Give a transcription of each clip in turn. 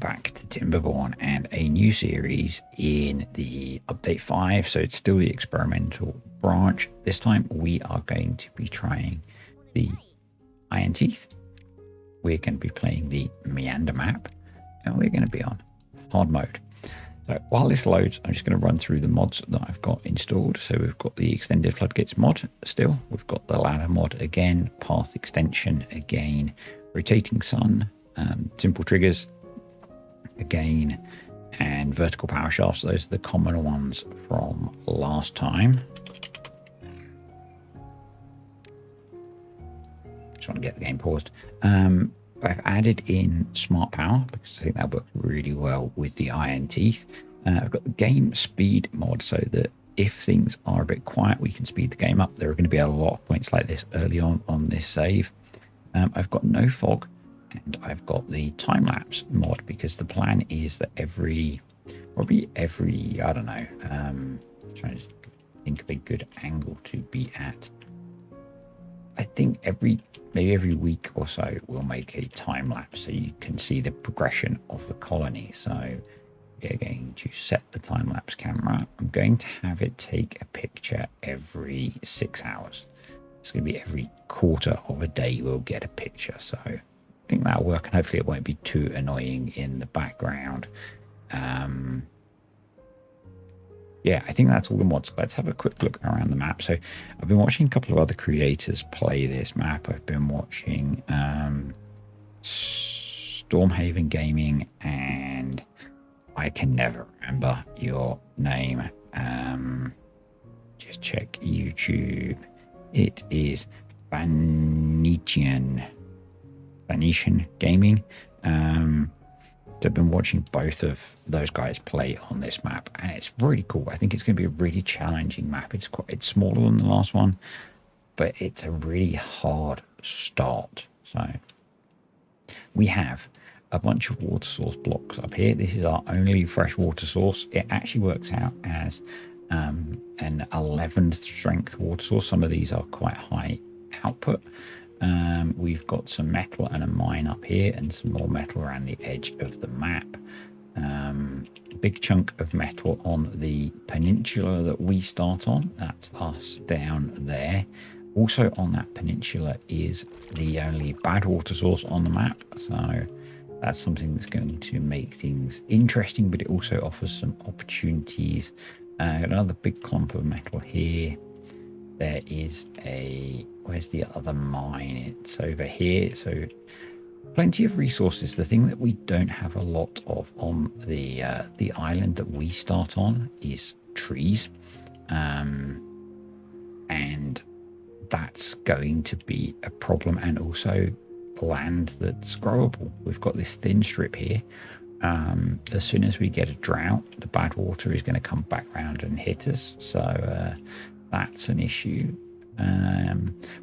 Welcome back to TimberBorn and a new series in the update 5. So it's still the experimental branch. This time we are going to be trying the IRONTEETH. We're going to be playing the meander map and we're going to be on hard mode. So while this loads, I'm just going to run through the mods that I've got installed. So we've got the extended floodgates mod still. We've got the ladder mod again, path extension again, rotating sun, simple triggers again, and vertical power shafts. Those are the common ones from last time. Just want to get the game paused. I've added in smart power because I think that works really well with the IRONTEETH. I've got the game speed mod so that if things are a bit quiet, we can speed the game up. There are going to be a lot of points like this early on this save. I've got no fog. And I've got the time-lapse mod because the plan is that probably every, I don't know, trying to think of a good angle to be at. I think maybe every week or so we'll make a time-lapse so you can see the progression of the colony. So we're going to set the time-lapse camera. I'm going to have it take a picture every 6 hours. It's going to be every quarter of a day we'll get a picture. So I think that'll work, and hopefully it won't be too annoying in the background. Yeah, I think that's all the mods. Let's have a quick look around the map. So I've been watching a couple of other creators play this map. I've been watching Stormhaven Gaming, and I can never remember your name. Just check YouTube. It is Venetian Gaming. I've been watching both of those guys play on this map, and it's really cool. I think it's going to be a really challenging map. It's smaller than the last one, but it's a really hard start. So we have a bunch of water source blocks up here. This is our only fresh water source. It actually works out as an 11th strength water source. Some of these are quite high output. We've got some metal and a mine up here and some more metal around the edge of the map. Big chunk of metal on the peninsula that we start on. That's us down there. Also on that peninsula is the only bad water source on the map. So that's something that's going to make things interesting, but it also offers some opportunities. Another big clump of metal here. There is where's the other mine? It's over here. So plenty of resources. The thing that we don't have a lot of on the island that we start on is trees. And that's going to be a problem, and also land that's growable. We've got this thin strip here. As soon as we get a drought, the bad water is going to come back round and hit us. So that's an issue.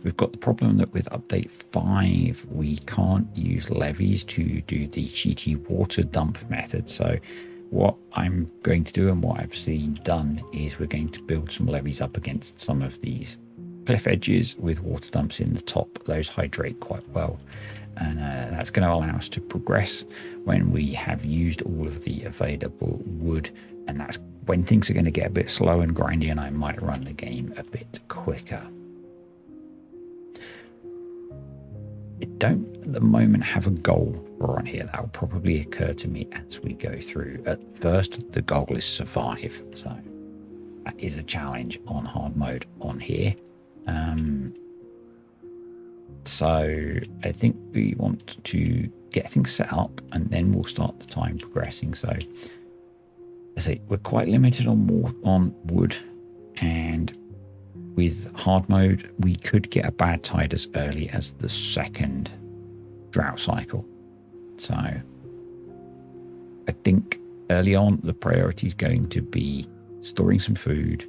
We've got the problem that with update 5 we can't use levees to do the cheaty water dump method. So what I'm going to do, and what I've seen done, is we're going to build some levees up against some of these cliff edges with water dumps in the top. Those hydrate quite well, and that's going to allow us to progress when we have used all of the available wood, and that's when things are going to get a bit slow and grindy, and I might run the game a bit quicker. I don't at the moment have a goal for on here. That will probably occur to me as we go through. At first, the goal is survive. So that is a challenge on hard mode on here. So I think we want to get things set up, and then we'll start the time progressing. So I say we're quite limited on wood, and with hard mode we could get a bad tide as early as the second drought cycle. So I think early on the priority is going to be storing some food,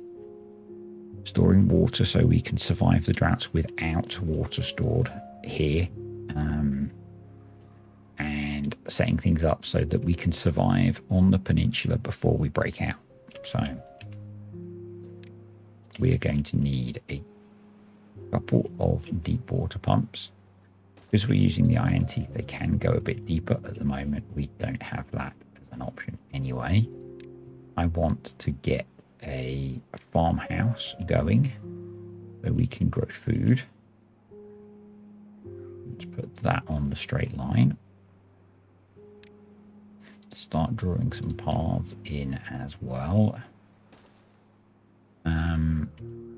storing water so we can survive the droughts without water stored here, and setting things up so that we can survive on the peninsula before we break out. So we are going to need a couple of deep water pumps. because we're using the iron teeth, they can go a bit deeper. At the moment, we don't have that as an option anyway. I want to get a farmhouse going so we can grow food. Let's put that on the straight line. Start drawing some paths in as well.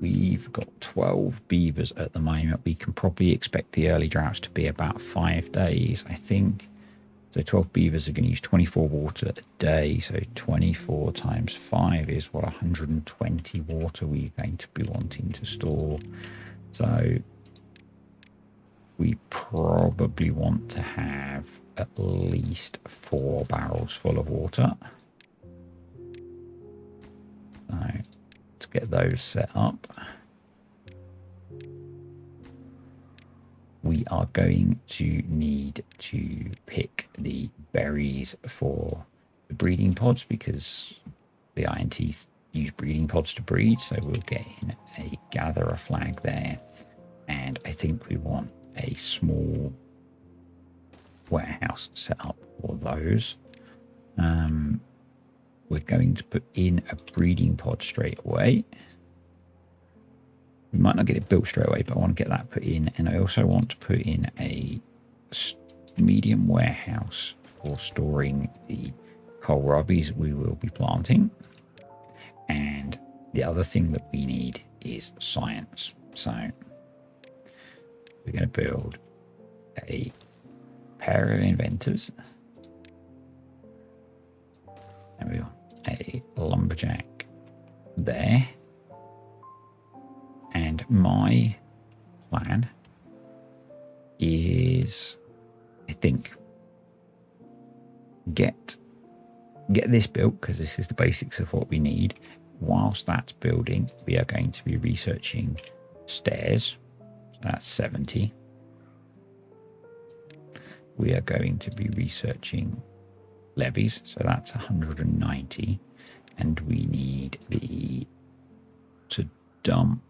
We've got 12 beavers at the moment. We can probably expect the early droughts to be about 5 days, I think. So 12 beavers are going to use 24 water a day. So 24 times 5 is what, 120 water we're going to be wanting to store. So we probably want to have at least 4 barrels full of water. So let's get those set up. We are going to need to pick the berries for the breeding pods because the iron teeth use breeding pods to breed. So we'll get in a gatherer flag there. And I think we want a small warehouse set up for those. We're going to put in a breeding pod straight away. We might not get it built straight away, but I want to get that put in. And I also want to put in a medium warehouse for storing the kohlrabis we will be planting. And the other thing that we need is science. So we're going to build a pair of inventors. And we got a lumberjack there. And my plan is, I think, get this built because this is the basics of what we need. Whilst that's building, we are going to be researching stairs. So that's 70. We are going to be researching levees. So that's 190. And we need to dump,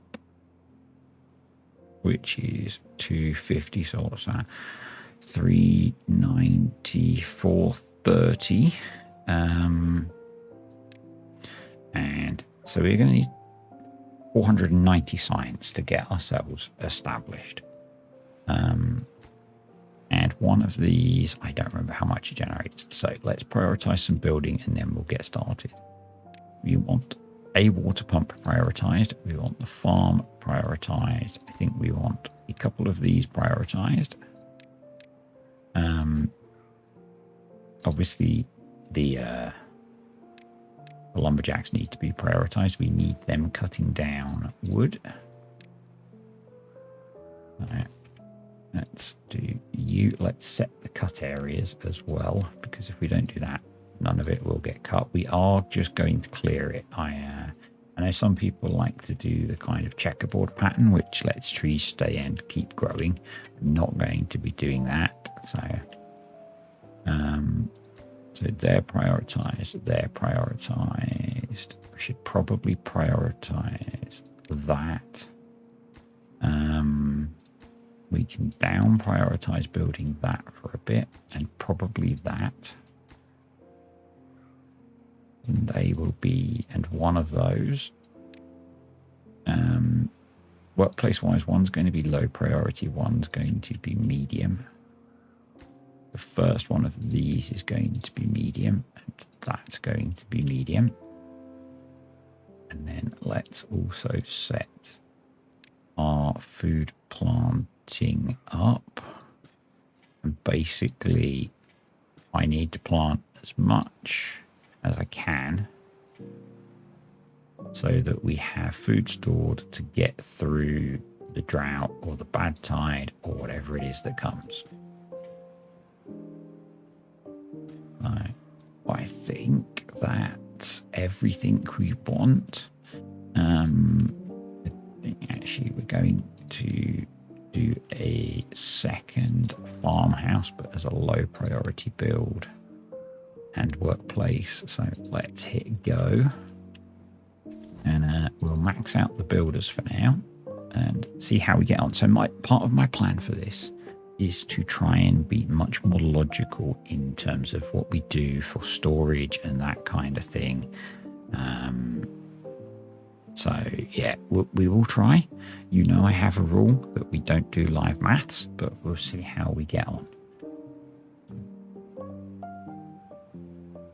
which is 250, so what's that? 390, 430. And so we're going to need 490 science to get ourselves established. And one of these, I don't remember how much it generates. So let's prioritize some building and then we'll get started. We want a water pump prioritized. We want the farm prioritized. I think we want a couple of these prioritized. Obviously, the lumberjacks need to be prioritized. We need them cutting down wood. Right. Let's do you. Let's set the cut areas as well, because if we don't do that, none of it will get cut. We are just going to clear it. I know some people like to do the kind of checkerboard pattern, which lets trees stay and keep growing. I'm not going to be doing that. So they're prioritized. They're prioritized. We should probably prioritize that. We can down prioritize building that for a bit, and probably that. And they will be, and one of those, workplace wise, one's going to be low priority, one's going to be medium. The first one of these is going to be medium, and that's going to be medium. And then let's also set our food planting up. And basically, I need to plant as much as I can so that we have food stored to get through the drought or the bad tide or whatever it is that comes. I think that's everything we want. I think actually we're going to do a second farmhouse, but as a low priority build and workplace. So let's hit go, and we'll max out the builders for now and see how we get on. So part of my plan for this is to try and be much more logical in terms of what we do for storage and that kind of thing. So yeah, we will try. You know, I have a rule that we don't do live maths, but we'll see how we get on.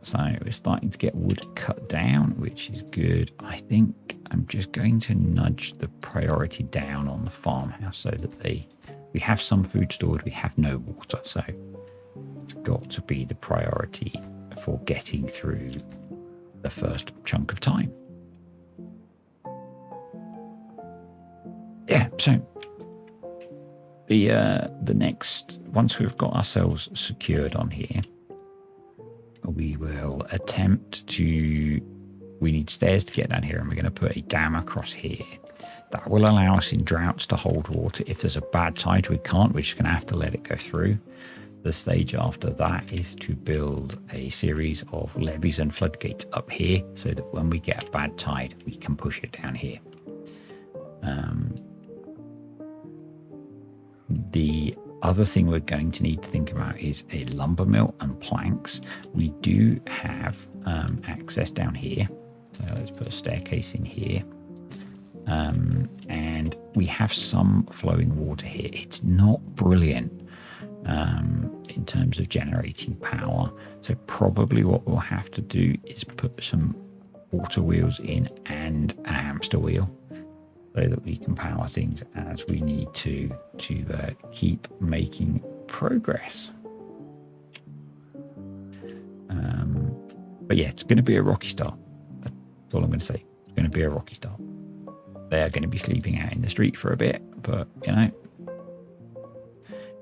So we're starting to get wood cut down, which is good. I think I'm just going to nudge the priority down on the farmhouse so that we have some food stored, we have no water. So it's got to be the priority for getting through the first chunk of time. Yeah, so the next, once we've got ourselves secured on here, we will attempt to, we need stairs to get down here, and we're going to put a dam across here. That will allow us in droughts to hold water. If there's a bad tide, we can't. We're just going to have to let it go through. The stage after that is to build a series of levees and floodgates up here so that when we get a bad tide, we can push it down here. The other thing we're going to need to think about is a lumber mill and planks. We do have access down here. So let's put a staircase in here. And we have some flowing water here. It's not brilliant in terms of generating power. So probably what we'll have to do is put some water wheels in and a hamster wheel, so that we can power things as we need to keep making progress. But yeah, it's going to be a rocky start. That's all I'm going to say. It's going to be a rocky start. They are going to be sleeping out in the street for a bit, but you know,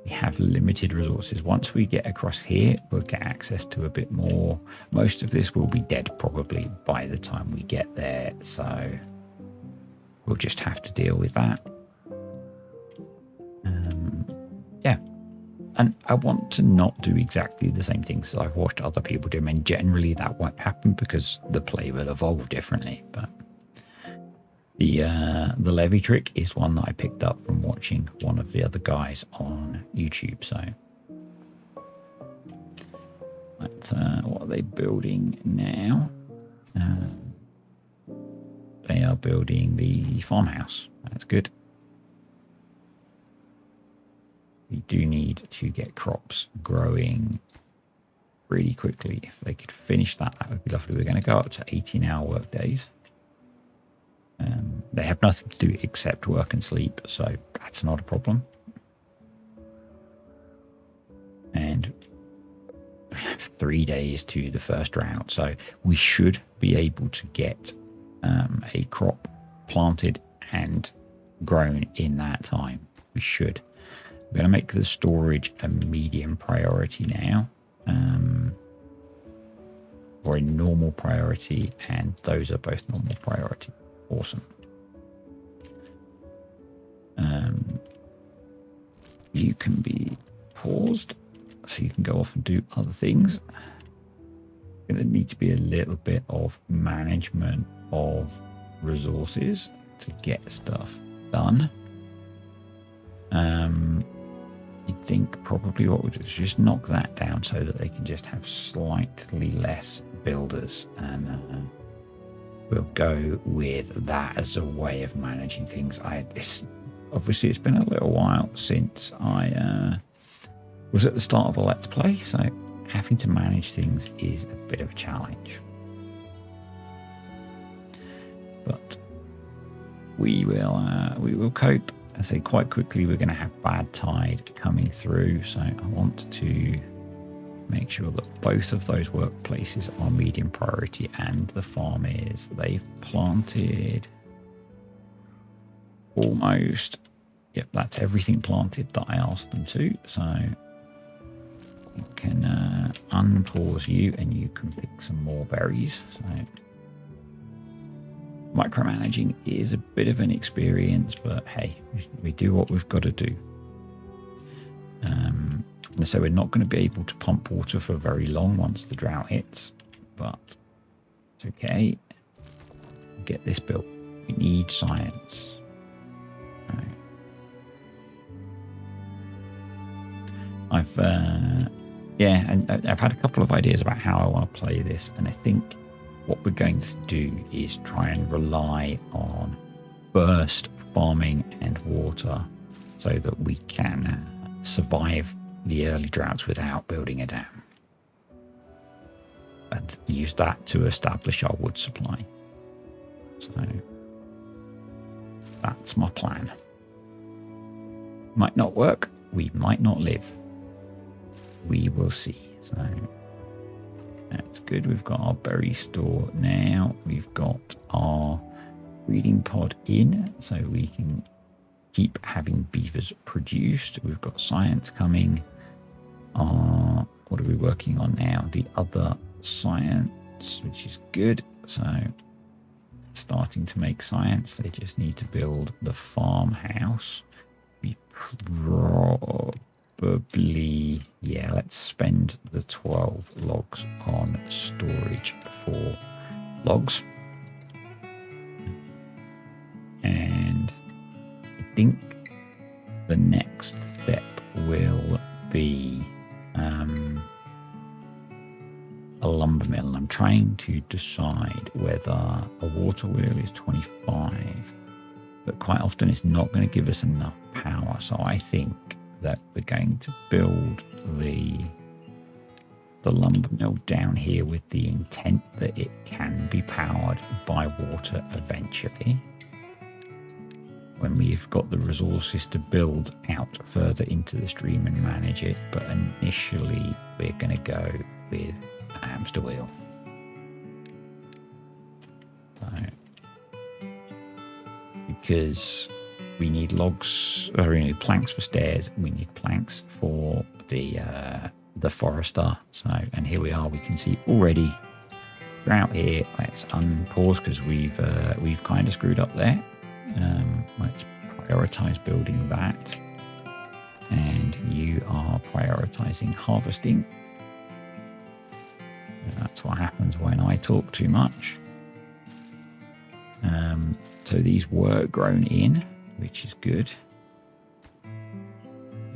we have limited resources. Once we get across here, we'll get access to a bit more. Most of this will be dead probably by the time we get there, so we'll just have to deal with that. Yeah. And I want to not do exactly the same things as I've watched other people do. I mean, generally that won't happen because the play will evolve differently. But the levee trick is one that I picked up from watching one of the other guys on YouTube. So what are they building now? They are building the farmhouse. That's good. We do need to get crops growing really quickly. If they could finish that, that would be lovely. We're going to go up to 18-hour work days. They have nothing to do except work and sleep, so that's not a problem. And we have 3 days to the first round, so we should be able to get a crop planted and grown in that time. We should. We're going to make the storage a medium priority now, or a normal priority, and those are both normal priority. Awesome. You can be paused so you can go off and do other things. Going to need to be a little bit of management of resources to get stuff done. You'd think probably what we'll do is just knock that down so that they can just have slightly less builders, and we'll go with that as a way of managing things. Obviously it's been a little while since I was at the start of a Let's Play, so having to manage things is a bit of a challenge. But we will cope. I say quite quickly we're going to have bad tide coming through, so I want to make sure that both of those workplaces are medium priority, and the farm is. They've planted almost, yep, that's everything planted that I asked them to, so you can unpause you and you can pick some more berries. So micromanaging is a bit of an experience, but hey, we do what we've got to do. And so we're not going to be able to pump water for very long once the drought hits, but it's okay. Get this built. We need science. Right. Yeah, and I've had a couple of ideas about how I want to play this, and I think what we're going to do is try and rely on burst farming and water so that we can survive the early droughts without building a dam, and use that to establish our wood supply. So that's my plan. Might not work, we might not live. We will see. So that's good. We've got our berry store now. We've got our breeding pod in, so we can keep having beavers produced. We've got science coming. What are we working on now? The other science, which is good. So starting to make science. They just need to build the farmhouse. We probably, yeah, let's spend the 12 logs on storage for logs. And I think the next step will be a lumber mill. And I'm trying to decide whether a water wheel is 25, but quite often it's not going to give us enough power. So I think that we're going to build the lumber mill down here with the intent that it can be powered by water eventually, when we've got the resources to build out further into the stream and manage it. But initially we're going to go with a hamster wheel. So, because we need logs, or we need planks for stairs, we need planks for the forester. So, and here we are, we can see already drought here. Let's unpause because we've kind of screwed up there. Let's prioritize building that, and you are prioritizing harvesting. And that's what happens when I talk too much. So these were grown in, which is good.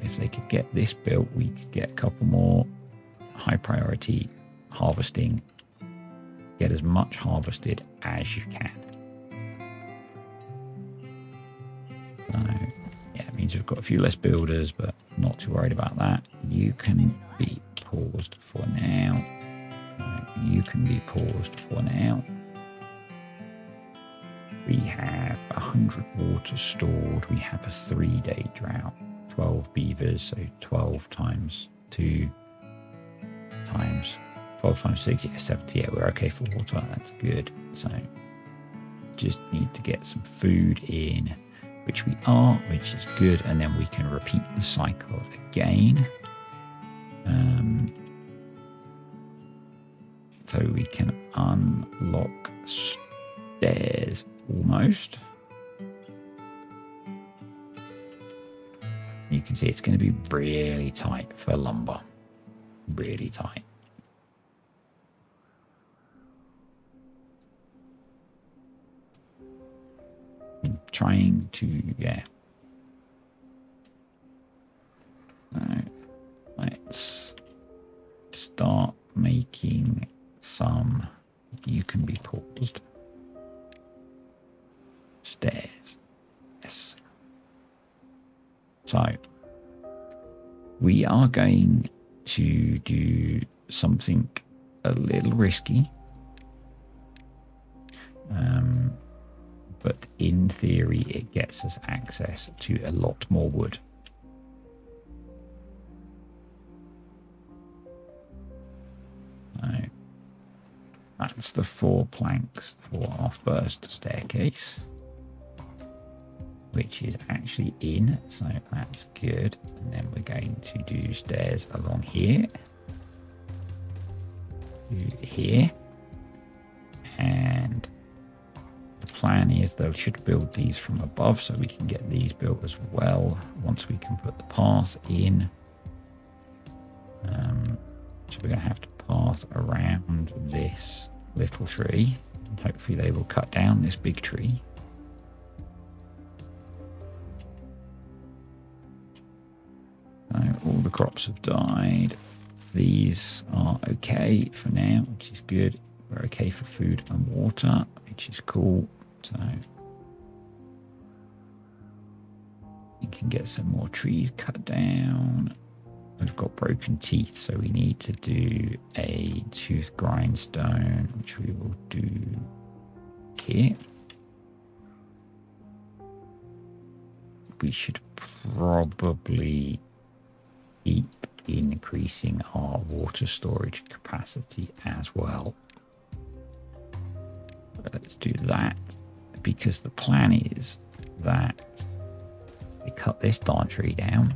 If they could get this built, we could get a couple more high priority harvesting. Get as much harvested as you can. So, yeah, it means we've got a few less builders, but not too worried about that. You can be paused for now. You can be paused for now. We have 100 water stored. We have a 3-day drought. 12 beavers, so 12 times 2 times 12 times 6, yeah, 70. Yeah, we're okay for water. That's good. So just need to get some food in, which we are, which is good, and then we can repeat the cycle again. So we can unlock stairs almost. You can see it's going to be really tight for lumber. Really tight. I'm trying to, yeah. So let's start making some, you can be paused, stairs. Yes. So we are going to do something a little risky, but in theory it gets us access to a lot more wood. So that's the 4 planks for our first staircase, which is actually in, so that's good. And then we're going to do stairs along here, to here, and the plan is they should build these from above, so we can get these built as well once we can put the path in. So we're going to have to path around this little tree, and hopefully they will cut down this big tree. All the crops have died. These are okay for now, which is good. We're okay for food and water, which is cool. So we can get some more trees cut down. We've got broken teeth, so we need to do a tooth grindstone, which we will do here. We should probably keep increasing our water storage capacity as well. Let's do that, because the plan is that we cut this darn tree down.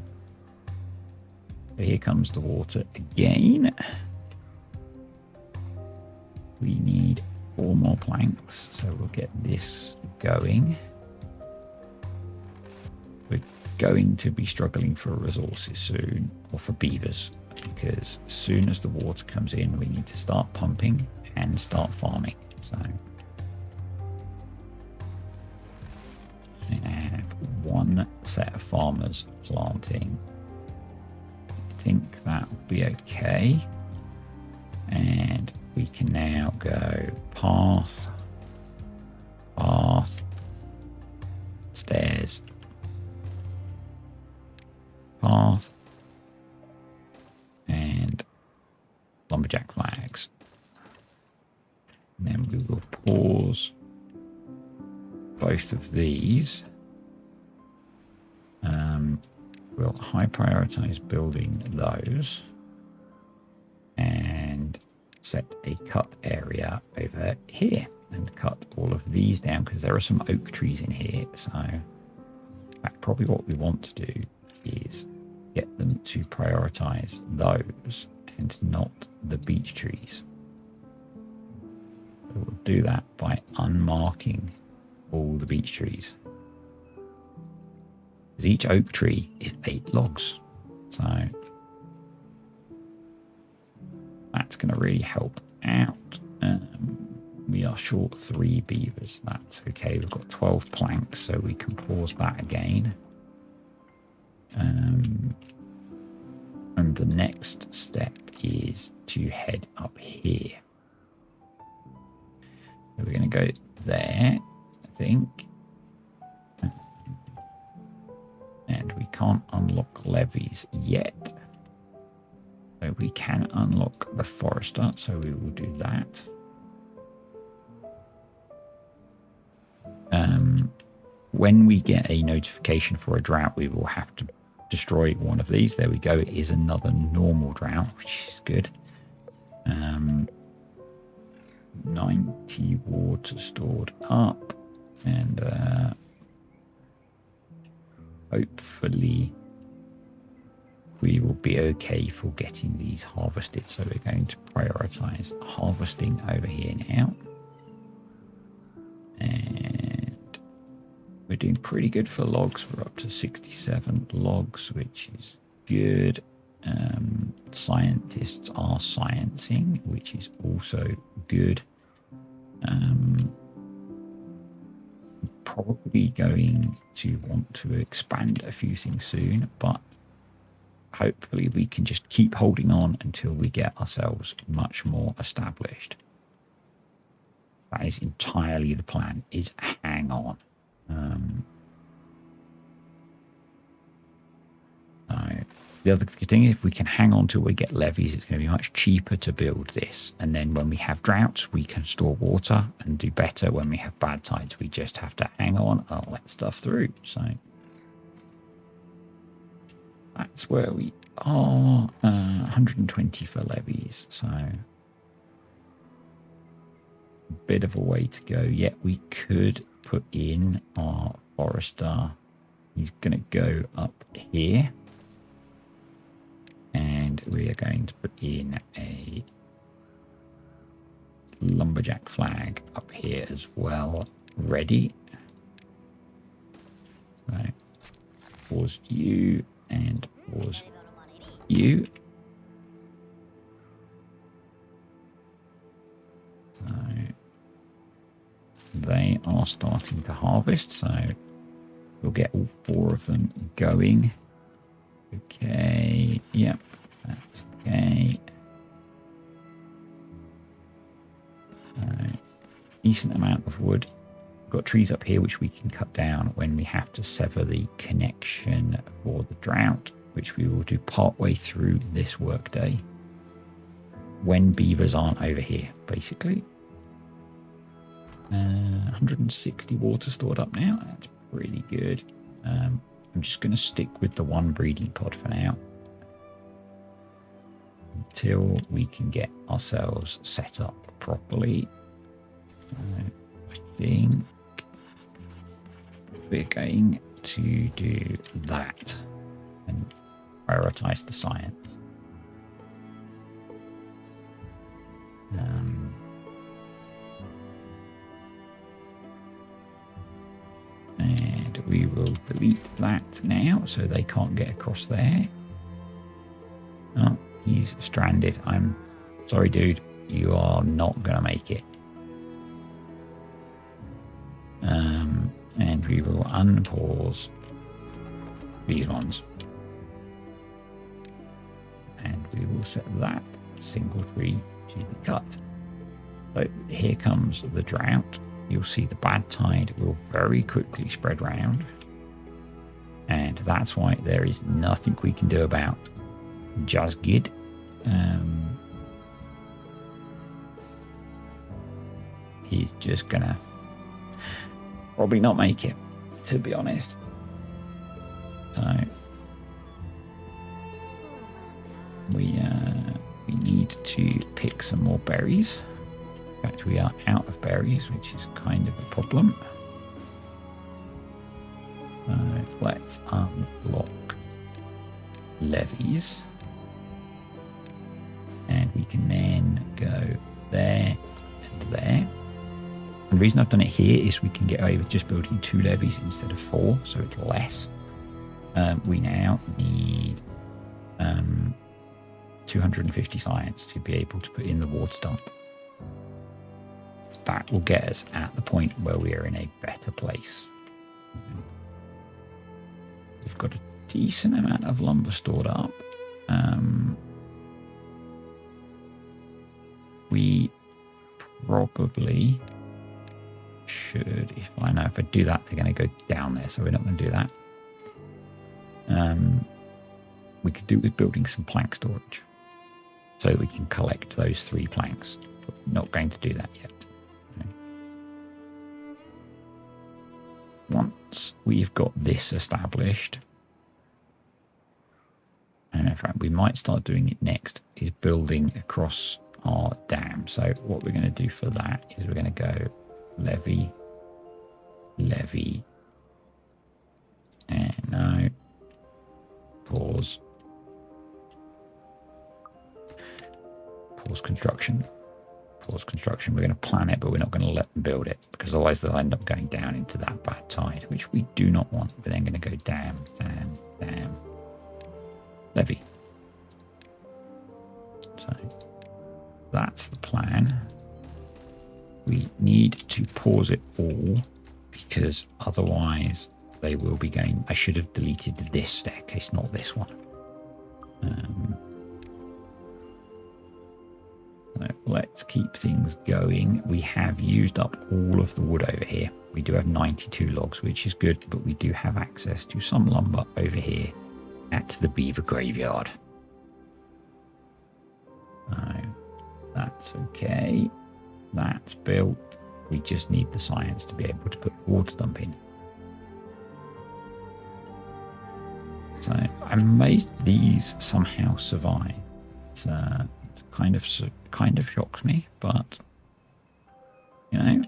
So here comes the water again. We need 4 more planks, so we'll get this going. We're going to be struggling for resources soon, or for beavers, because as soon as the water comes in, we need to start pumping and start farming. So I have 1 set of farmers planting. I think that will be okay. And we can now go path, stairs, path, and lumberjack flags. And then we will pause both of these. We'll high prioritize building those and set a cut area over here and cut all of these down, because there are some oak trees in here. So in fact, probably what we want to do is get them to prioritize those and not the beech trees. So we'll do that by unmarking all the beech trees. Because each oak tree is 8 logs. So that's going to really help out. We are short 3 beavers. That's okay. We've got 12 planks, so we can pause that again. And the next step is to head up here. So we're going to go there, I think. And we can't unlock levies yet. So we can unlock the forester, so we will do that. When we get a notification for a drought, we will have to destroy one of these. There we go. It is another normal drought, which is good. 90 water stored up, and hopefully we will be okay for getting these harvested. So we're going to prioritize harvesting over here now. And we're doing pretty good for logs. We're up to 67 logs, which is good. Scientists are sciencing, which is also good. Probably going to want to expand a few things soon, but hopefully we can just keep holding on until we get ourselves much more established. That is entirely the plan, is hang on. The other good thing, if we can hang on till we get levies, it's going to be much cheaper to build this. And then when we have droughts, we can store water and do better. When we have bad tides, we just have to hang on and let stuff through. So that's where we are. 120 for levies. So a bit of a way to go. Yet we could put in our forester. He's going to go up here. And we are going to put in a lumberjack flag up here as well. Ready. So pause you and pause you. So they are starting to harvest. So we'll get all 4 of them going. Okay, Yep, that's okay. Decent amount of wood. We've got trees up here which we can cut down when we have to sever the connection for the drought, which we will do partway through this workday when beavers aren't over here, basically. 160 water stored up now. That's pretty good. I'm just going to stick with the one breeding pod for now until we can get ourselves set up properly. I think we're going to do that and prioritize the science. And we will delete that now so they can't get across there. Oh, he's stranded. I'm sorry, dude. You are not going to make it. And we will unpause these ones. And we will set that single tree to be cut. So here comes the drought. You'll see the bad tide will very quickly spread round. And that's why there is nothing we can do about just good. He's just gonna probably not make it, to be honest. So we need to pick some more berries. In fact, we are out of berries, which is kind of a problem. Let's unlock levees. And we can then go there and there. And the reason I've done it here is we can get away with just building 2 levees instead of 4, so it's less. We now need 250 science to be able to put in the water dump. That will get us at the point where we are in a better place. We've got a decent amount of lumber stored up. We probably should, if I do that, they're going to go down there, so we're not going to do that. We could do with building some plank storage so that we can collect those 3 planks, but we're not going to do that yet. Once we've got this established, and in fact we might start doing it next, is building across our dam. So what we're going to do for that is we're going to go levee, levee, and no, pause construction. Pause construction. We're going to plan it, but we're not going to let them build it, because otherwise they'll end up going down into that bad tide, which we do not want. We're then going to go dam, dam, dam, levee. So that's the plan. We need to pause it all, because otherwise they will be going. I should have deleted this staircase, not this one. So let's keep things going. We have used up all of the wood over here. We do have 92 logs, which is good, but we do have access to some lumber over here at the beaver graveyard. That's okay. That's built. We just need the science to be able to put the water dump in. So I'm amazed these somehow survive. It's kind of shocks me, but you know,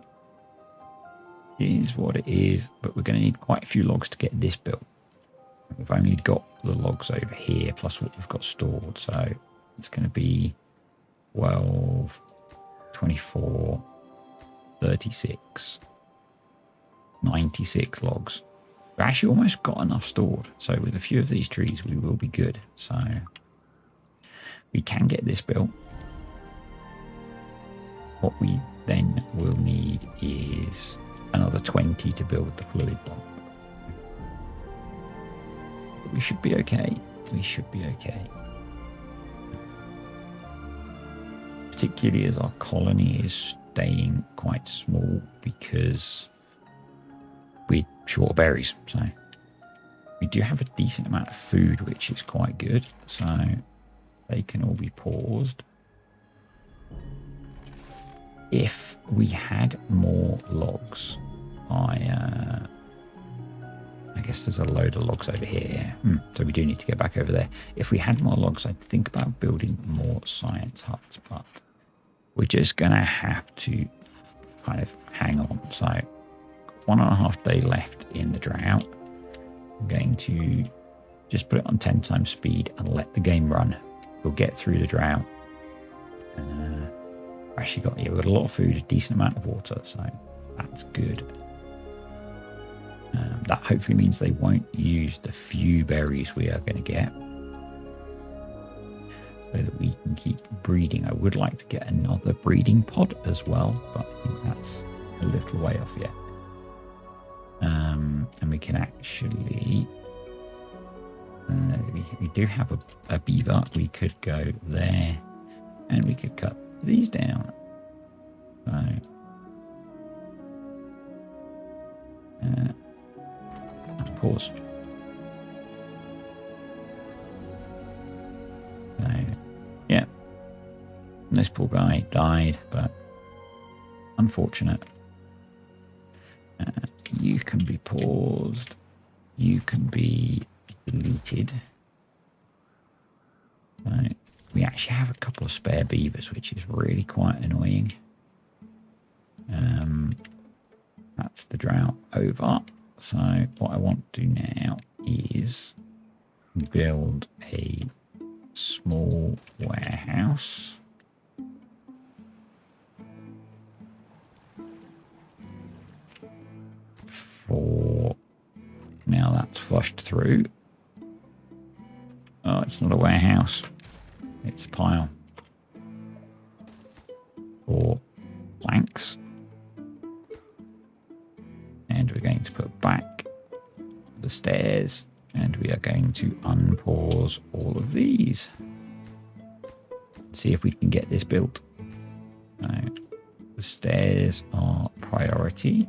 it is what it is. But we're going to need quite a few logs to get this built. We've only got the logs over here plus what we've got stored, so it's going to be 12, 24, 36, 96 logs. We've actually almost got enough stored, so with a few of these trees we will be good. So we can get this built. What we then will need is another 20 to build the fluid bomb. But we should be okay. We should be okay. particularly as our colony is staying quite small because we're short of berries. So we do have a decent amount of food, which is quite good. So they can all be paused. If we had more logs, I guess there's a load of logs over here. So we do need to get back over there. If we had more logs, I'd think about building more science huts, but we're just going to have to kind of hang on. So 1.5 day left in the drought. I'm going to just put it on 10 times speed and let the game run. We'll get through the drought. Actually got, we've got a lot of food, a decent amount of water, so that's good. That hopefully means they won't use the few berries we are going to get, so that we can keep breeding. I would like to get another breeding pod as well, but I think that's a little way off yet. And we can actually, we do have a beaver. We could go there, and we could cut these down. So, pause. So, yeah, this poor guy died, but unfortunate. You can be paused. You can be deleted. So, we actually have a couple of spare beavers, which is really quite annoying. That's the drought over. So what I want to do now is build a small warehouse. For now, that's flushed through. Oh, it's not a warehouse. It's a pile. For planks. And we're going to put back the stairs, and we are going to unpause all of these. See if we can get this built. So the stairs are priority.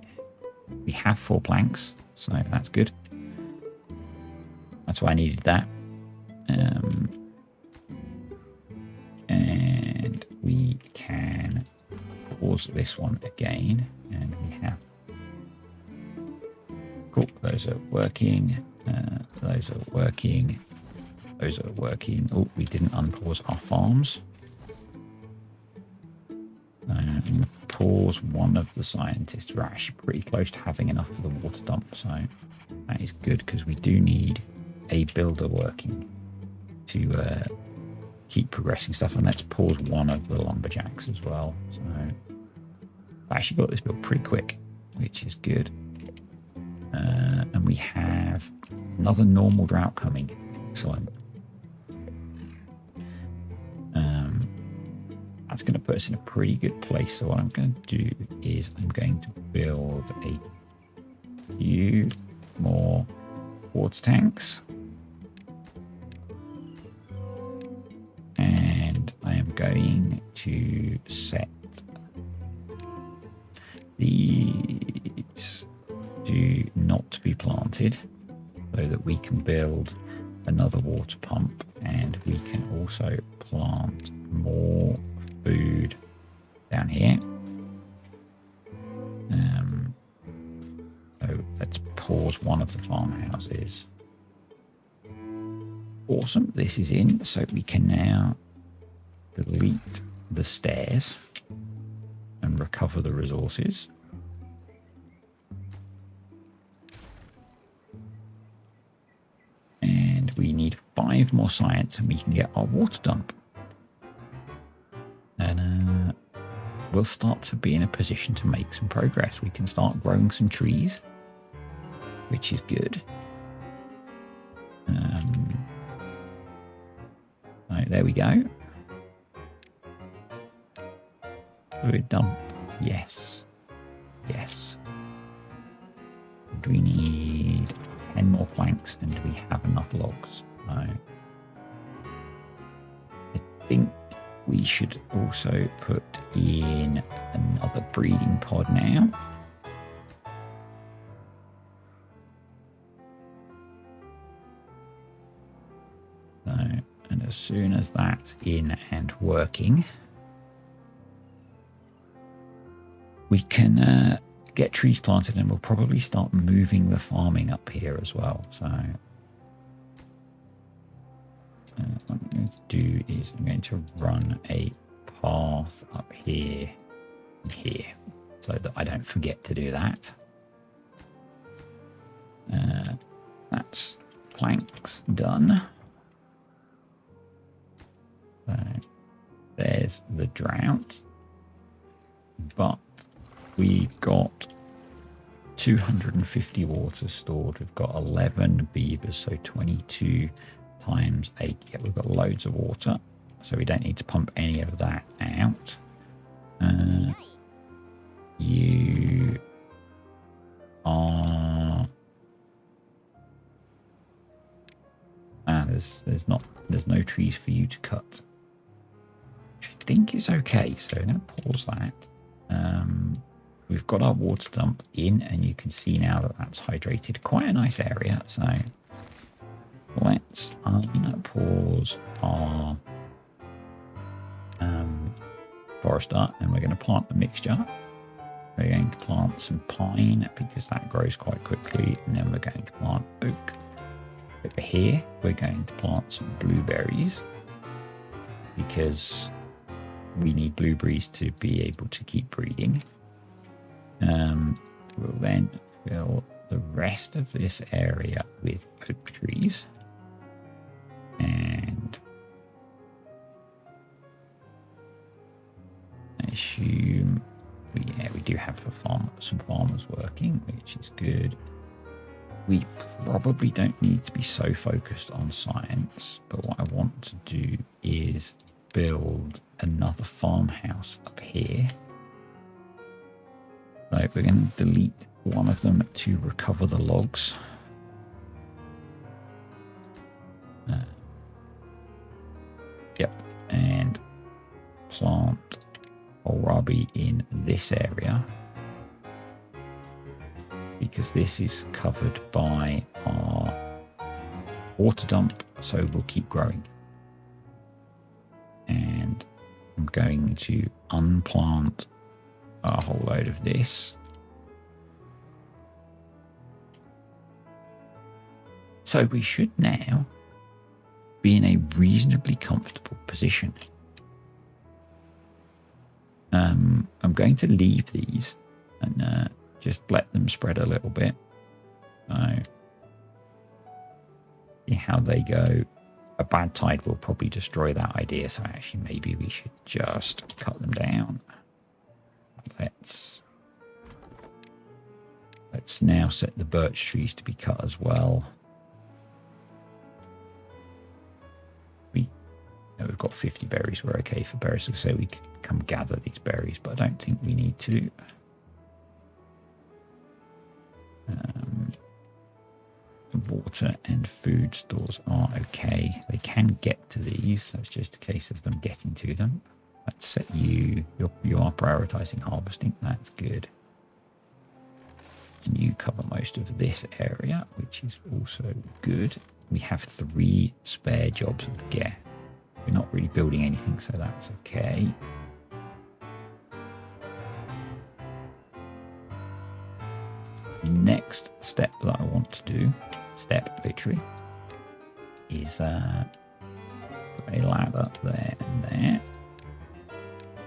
We have 4 planks, so that's good. That's why I needed that. And we can pause this one again, and we have. Cool, those are working. Those are working. Those are working. Oh, we didn't unpause our farms. Pause one of the scientists. We're actually pretty close to having enough for the water dump, so that is good because we do need a builder working to keep progressing stuff. And let's pause one of the lumberjacks as well. So I actually got this built pretty quick, which is good. And we have another normal drought coming. Excellent. That's going to put us in a pretty good place. So what I'm going to do is I'm going to build a few more water tanks. And I am going to set these to not be planted so that we can build another water pump, and we can also plant more food down here. So let's pause one of the farmhouses. Awesome, this is in, so we can now delete the stairs and recover the resources. And we need 5 more science and we can get our water dump. And we'll start to be in a position to make some progress. We can start growing some trees, which is good. Right, there we go. Fluid dump. Yes. Yes. Do we need 10 more planks, and do we have enough logs? No. I think We should also put in another breeding pod now. So, and as soon as that's in and working, we can get trees planted, and we'll probably start moving the farming up here as well. So what I'm going to do is I'm going to run a path up here and here so that I don't forget to do that. That's planks done. So there's the drought, but we've got 250 water stored. We've got 11 beavers, so 22 times 8. Yeah, we've got loads of water, so we don't need to pump any of that out. You are there's no trees for you to cut, which I think is okay. So I'm going to pause that. We've got our water dump in, and you can see now that that's hydrated. Quite a nice area. So let's unpause our forester, and we're going to plant the mixture. We're going to plant some pine because that grows quite quickly, and then we're going to plant oak. Over here, we're going to plant some blueberries because we need blueberries to be able to keep breeding. We'll then fill the rest of this area with oak trees, and I assume we do have some farmers working, which is good. We probably don't need to be so focused on science, but what I want to do is build another farmhouse up here. So we're going to delete one of them to recover the logs. Yep, and plant kohlrabi in this area, because this is covered by our water dump, so we'll keep growing. And I'm going to unplant a whole load of this. So we should now be in a reasonably comfortable position. I'm going to leave these and just let them spread a little bit. So see how they go. A bad tide will probably destroy that idea, so actually maybe we should just cut them down. Let's now set the birch trees to be cut as well. We've got 50 berries. We're okay for berries, so we can come gather these berries, but I don't think we need to. Water and food stores are okay. They can get to these, so it's just a case of them getting to them. Let's set you are prioritizing harvesting. That's good. And you cover most of this area, which is also good. We have 3 spare jobs. Yeah, we're not really building anything, so that's okay. Next step that I want to do, literally, is put a ladder there and there.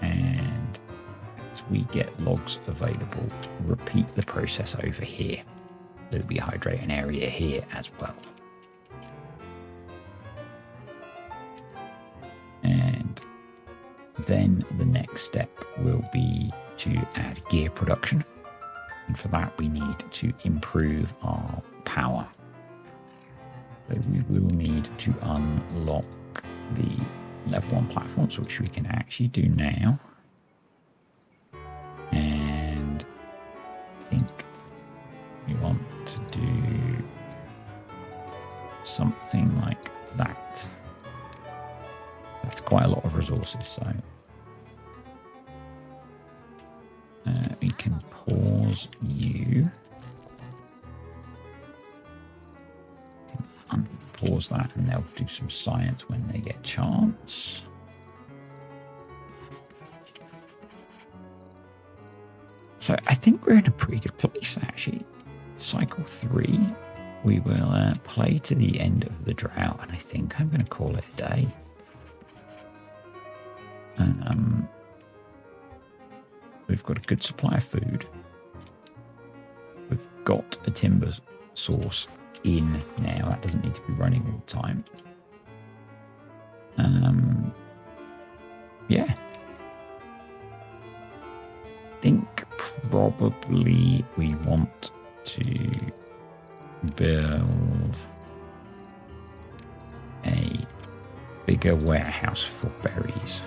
And as we get logs available, repeat the process over here. There'll be a hydrating area here as well. And then the next step will be to add gear production. And for that, we need to improve our power. So we will need to unlock the level 1 platforms, which we can actually do now. And I think we want to do something like that. That's quite a lot of resources, so we can pause you. Unpause that, and they'll do some science when they get a chance. So I think we're in a pretty good place, actually. Cycle 3, we will play to the end of the drought, and I think I'm going to call it a day. We've got a good supply of food. We've got a timber source in now. That doesn't need to be running all the time. Yeah. I think probably we want to build a bigger warehouse for berries.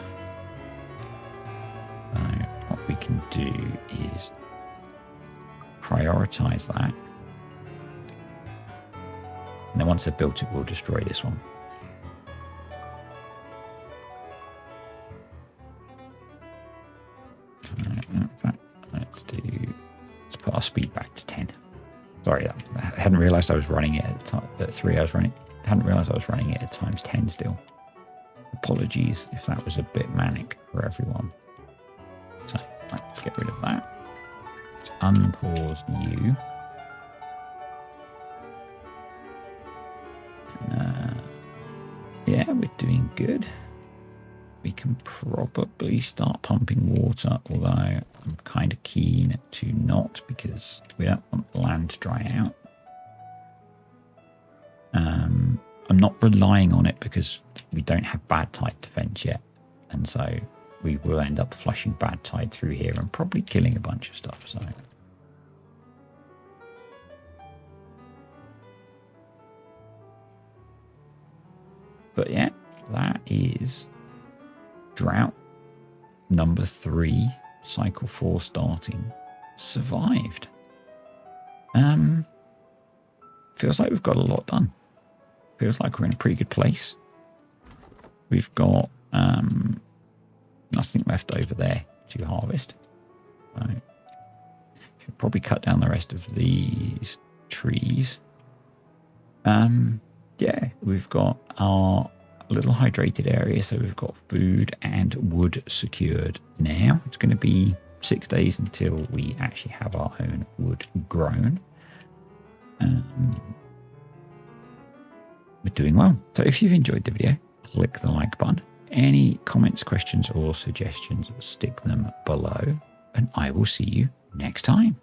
So what we can do is prioritize that. And then once I've built it, we'll destroy this one. In fact, let's put our speed back to 10. Sorry, I hadn't realized I was running it at 3 hours running. I hadn't realized I was running it at times 10 still. Apologies if that was a bit manic for everyone. So let's get rid of that. Let's unpause you. Yeah, we're doing good. We can probably start pumping water, although I'm kind of keen to not because we don't want the land to dry out. I'm not relying on it because we don't have bad tide defense yet, and so we will end up flushing bad tide through here and probably killing a bunch of stuff. So. But yeah, that is drought number 3, cycle 4 starting. Survived. Feels like we've got a lot done. Feels like we're in a pretty good place. We've got nothing left over there to harvest. So should probably cut down the rest of these trees. Yeah, we've got our little hydrated area, so we've got food and wood secured now. It's going to be 6 days until we actually have our own wood grown. We're doing well. So if you've enjoyed the video, click the like button. Any comments, questions, or suggestions, stick them below, and I will see you next time.